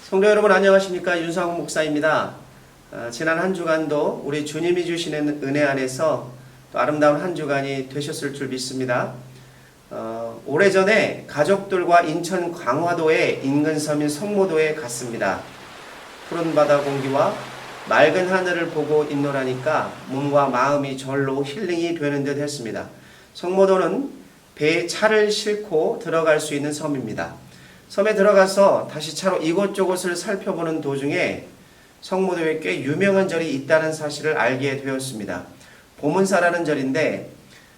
성도 여러분 안녕하십니까? 윤상욱 목사입니다. 지난 한 주간도 우리 주님이 주시는 은혜 안에서 또 아름다운 한 주간이 되셨을 줄 믿습니다. 오래전에 가족들과 인천 광화도의 인근 섬인 성모도에 갔습니다. 푸른 바다 공기와 맑은 하늘을 보고 있노라니까 몸과 마음이 절로 힐링이 되는 듯 했습니다. 성모도는 배에 차를 싣고 들어갈 수 있는 섬입니다. 섬에 들어가서 다시 차로 이곳저곳을 살펴보는 도중에 성모도에 꽤 유명한 절이 있다는 사실을 알게 되었습니다. 보문사라는 절인데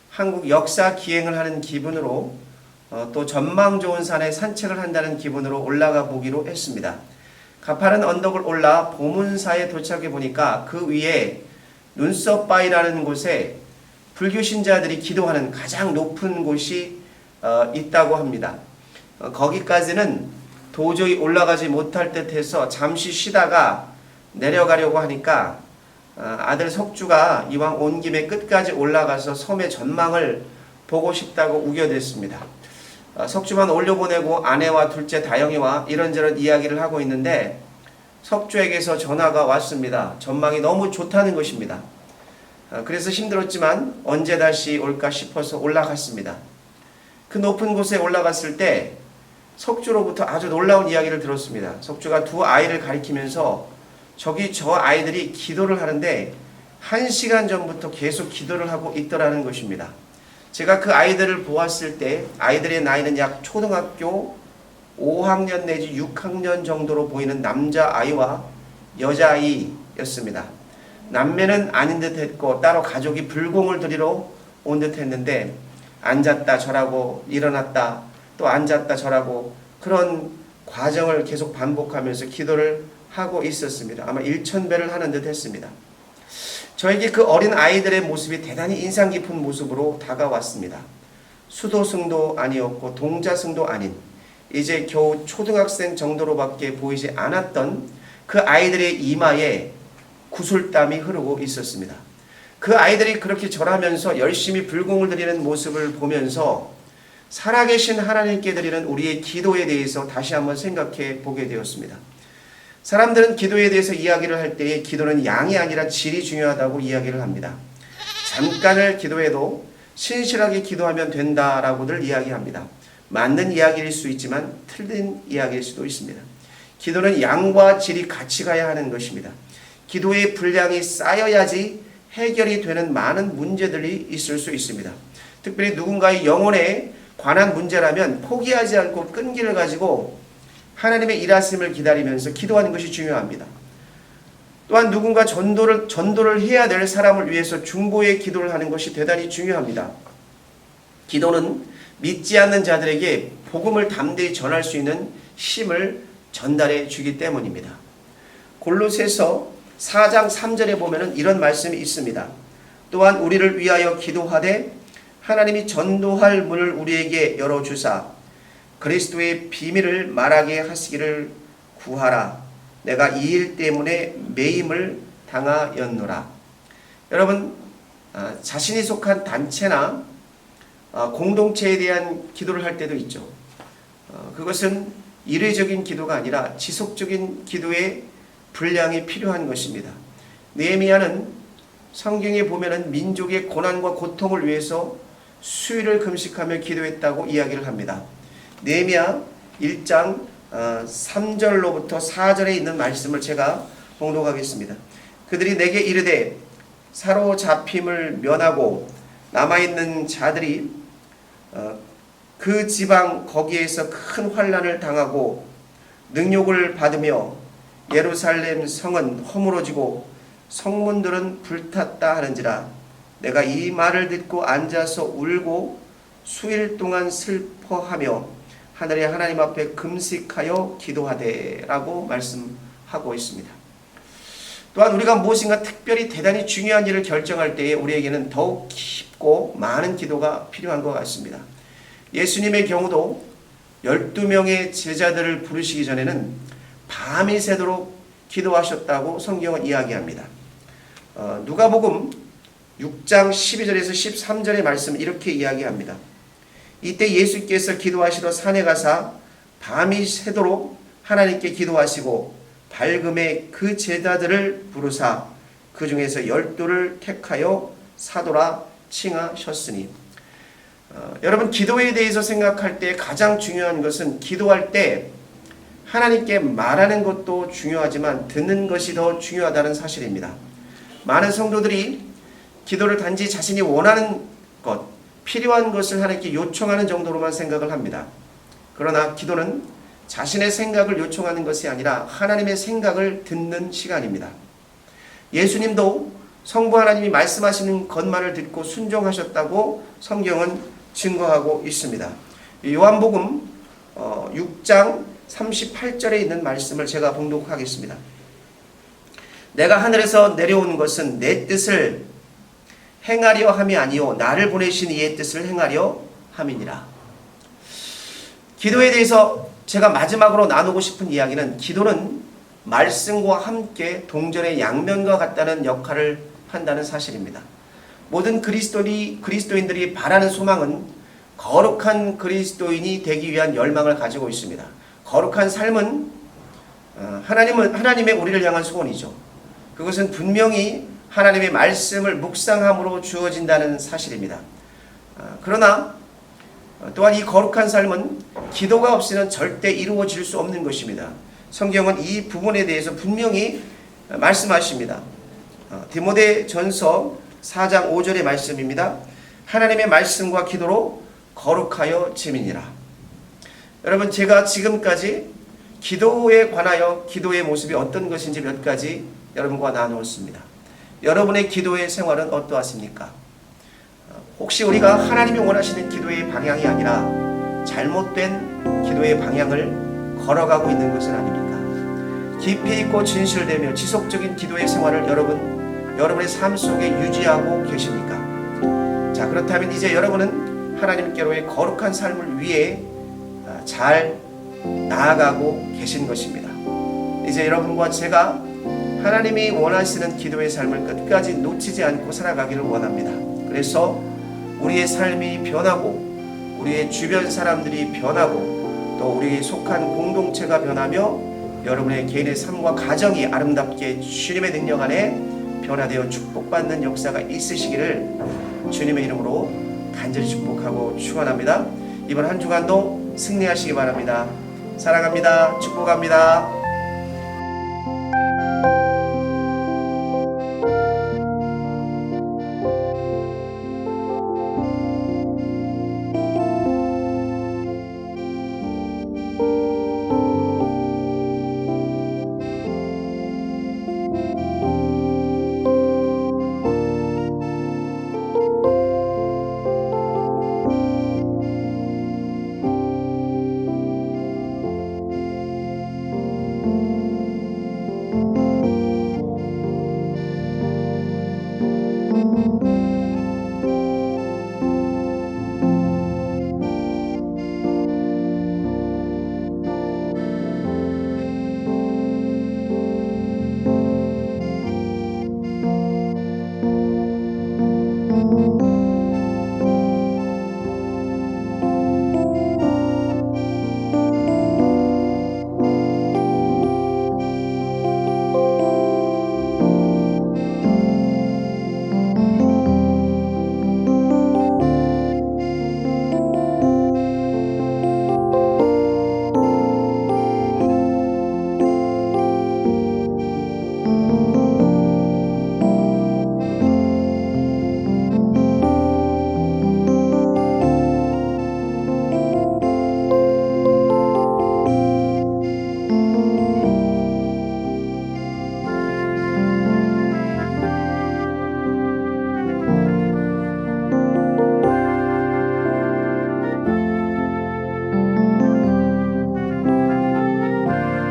한국 역사 기행을 하는 기분으로 또 전망 좋은 산에 산책을 한다는 기분으로 올라가 보기로 했습니다. 가파른 언덕을 올라 보문사에 도착해 보니까 그 위에 눈썹바위라는 곳에 불교 신자들이 기도하는 가장 높은 곳이 있다고 합니다. 거기까지는 도저히 올라가지 못할 듯해서 잠시 쉬다가 내려가려고 하니까 아들 석주가 이왕 온 김에 끝까지 올라가서 섬의 전망을 보고 싶다고 우겨댔습니다. 석주만 올려보내고 아내와 둘째 다영이와 이런저런 이야기를 하고 있는데 석주에게서 전화가 왔습니다. 전망이 너무 좋다는 것입니다. 그래서 힘들었지만 언제 다시 올까 싶어서 올라갔습니다. 그 높은 곳에 올라갔을 때 석주로부터 아주 놀라운 이야기를 들었습니다. 석주가 두 아이를 가리키면서 저기 저 아이들이 기도를 하는데 1시간 전부터 계속 기도를 하고 있더라는 것입니다. 제가 그 아이들을 보았을 때 아이들의 나이는 약 초등학교 5학년 내지 6학년 정도로 보이는 남자아이와 여자아이였습니다. 남매는 아닌 듯 했고 따로 가족이 불공을 드리러 온 듯 했는데 앉았다 절하고 일어났다 또 앉았다 절하고 그런 과정을 계속 반복하면서 기도를 하고 있었습니다. 아마 1000배를 하는 듯 했습니다. 저에게 그 어린 아이들의 모습이 대단히 인상 깊은 모습으로 다가왔습니다. 수도승도 아니었고 동자승도 아닌 이제 겨우 초등학생 정도로밖에 보이지 않았던 그 아이들의 이마에 구슬땀이 흐르고 있었습니다. 그 아이들이 그렇게 절하면서 열심히 불공을 드리는 모습을 보면서 살아계신 하나님께 드리는 우리의 기도에 대해서 다시 한번 생각해 보게 되었습니다. 사람들은 기도에 대해서 이야기를 할 때에 기도는 양이 아니라 질이 중요하다고 이야기를 합니다. 잠깐을 기도해도 신실하게 기도하면 된다라고들 이야기합니다. 맞는 이야기일 수 있지만 틀린 이야기일 수도 있습니다. 기도는 양과 질이 같이 가야 하는 것입니다. 기도의 분량이 쌓여야지 해결이 되는 많은 문제들이 있을 수 있습니다. 특별히 누군가의 영혼에 관한 문제라면 포기하지 않고 끈기를 가지고 하나님의 일하심을 기다리면서 기도하는 것이 중요합니다. 또한 누군가 전도를 해야 될 사람을 위해서 중보의 기도를 하는 것이 대단히 중요합니다. 기도는 믿지 않는 자들에게 복음을 담대히 전할 수 있는 힘을 전달해 주기 때문입니다. 골로새서 4장 3절에 보면 이런 말씀이 있습니다. 또한 우리를 위하여 기도하되 하나님이 전도할 문을 우리에게 열어주사 그리스도의 비밀을 말하게 하시기를 구하라. 내가 이 일 때문에 매임을 당하였노라. 여러분, 자신이 속한 단체나 공동체에 대한 기도를 할 때도 있죠. 그것은 일회적인 기도가 아니라 지속적인 기도의 분량이 필요한 것입니다. 느헤미야는 성경에 보면은 민족의 고난과 고통을 위해서 수일을 금식하며 기도했다고 이야기를 합니다. 느헤미야 1장 3절로부터 4절에 있는 말씀을 제가 봉독하겠습니다. 그들이 내게 이르되 사로잡힘을 면하고 남아있는 자들이 그 지방 거기에서 큰 환난을 당하고 능욕을 받으며 예루살렘 성은 허물어지고 성문들은 불탔다 하는지라. 내가 이 말을 듣고 앉아서 울고 수일 동안 슬퍼하며 하늘의 하나님 앞에 금식하여 기도하되 라고 말씀하고 있습니다. 또한 우리가 무엇인가 특별히 대단히 중요한 일을 결정할 때에 우리에게는 더욱 깊고 많은 기도가 필요한 것 같습니다. 예수님의 경우도 12명의 제자들을 부르시기 전에는 밤이 새도록 기도하셨다고 성경은 이야기합니다. 누가복음 6장 12절에서 13절의 말씀 이렇게 이야기합니다. 이때 예수께서 기도하시러 산에 가사 밤이 새도록 하나님께 기도하시고 밝음에 그 제자들을 부르사 그 중에서 12를 택하여 사도라 칭하셨으니. 여러분, 기도에 대해서 생각할 때 가장 중요한 것은 기도할 때 하나님께 말하는 것도 중요하지만 듣는 것이 더 중요하다는 사실입니다. 많은 성도들이 기도를 단지 자신이 원하는 것, 필요한 것을 하나님께 요청하는 정도로만 생각을 합니다. 그러나 기도는 자신의 생각을 요청하는 것이 아니라 하나님의 생각을 듣는 시간입니다. 예수님도 성부 하나님이 말씀하시는 것만을 듣고 순종하셨다고 성경은 증거하고 있습니다. 요한복음 6장 38절에 있는 말씀을 제가 봉독하겠습니다. 내가 하늘에서 내려온 것은 내 뜻을 행하려 함이 아니요 나를 보내신 이의 뜻을 행하려 함이니라. 기도에 대해서 제가 마지막으로 나누고 싶은 이야기는, 기도는 말씀과 함께 동전의 양면과 같다는 역할을 한다는 사실입니다. 모든 그리스도인들이 바라는 소망은 거룩한 그리스도인이 되기 위한 열망을 가지고 있습니다. 거룩한 삶은 하나님의 우리를 향한 소원이죠. 그것은 분명히 하나님의 말씀을 묵상함으로 주어진다는 사실입니다. 그러나 또한 이 거룩한 삶은 기도가 없이는 절대 이루어질 수 없는 것입니다. 성경은 이 부분에 대해서 분명히 말씀하십니다. 디모데전서 4장 5절의 말씀입니다. 하나님의 말씀과 기도로 거룩하여 지민이라. 여러분, 제가 지금까지 기도에 관하여 기도의 모습이 어떤 것인지 몇 가지 여러분과 나누었습니다. 여러분의 기도의 생활은 어떠하십니까? 혹시 우리가 하나님이 원하시는 기도의 방향이 아니라 잘못된 기도의 방향을 걸어가고 있는 것은 아닙니까? 깊이 있고 진실되며 지속적인 기도의 생활을 여러분의 삶 속에 유지하고 계십니까? 자, 그렇다면 이제 여러분은 하나님께로의 거룩한 삶을 위해 잘 나아가고 계신 것입니다. 이제 여러분과 제가 하나님이 원하시는 기도의 삶을 끝까지 놓치지 않고 살아가기를 원합니다. 그래서 우리의 삶이 변하고 우리의 주변 사람들이 변하고 또 우리에 속한 공동체가 변하며 여러분의 개인의 삶과 가정이 아름답게 주님의 능력 안에 변화되어 축복받는 역사가 있으시기를 주님의 이름으로 간절히 축복하고 축원합니다. 이번 한 주간도 승리하시기 바랍니다. 사랑합니다. 축복합니다.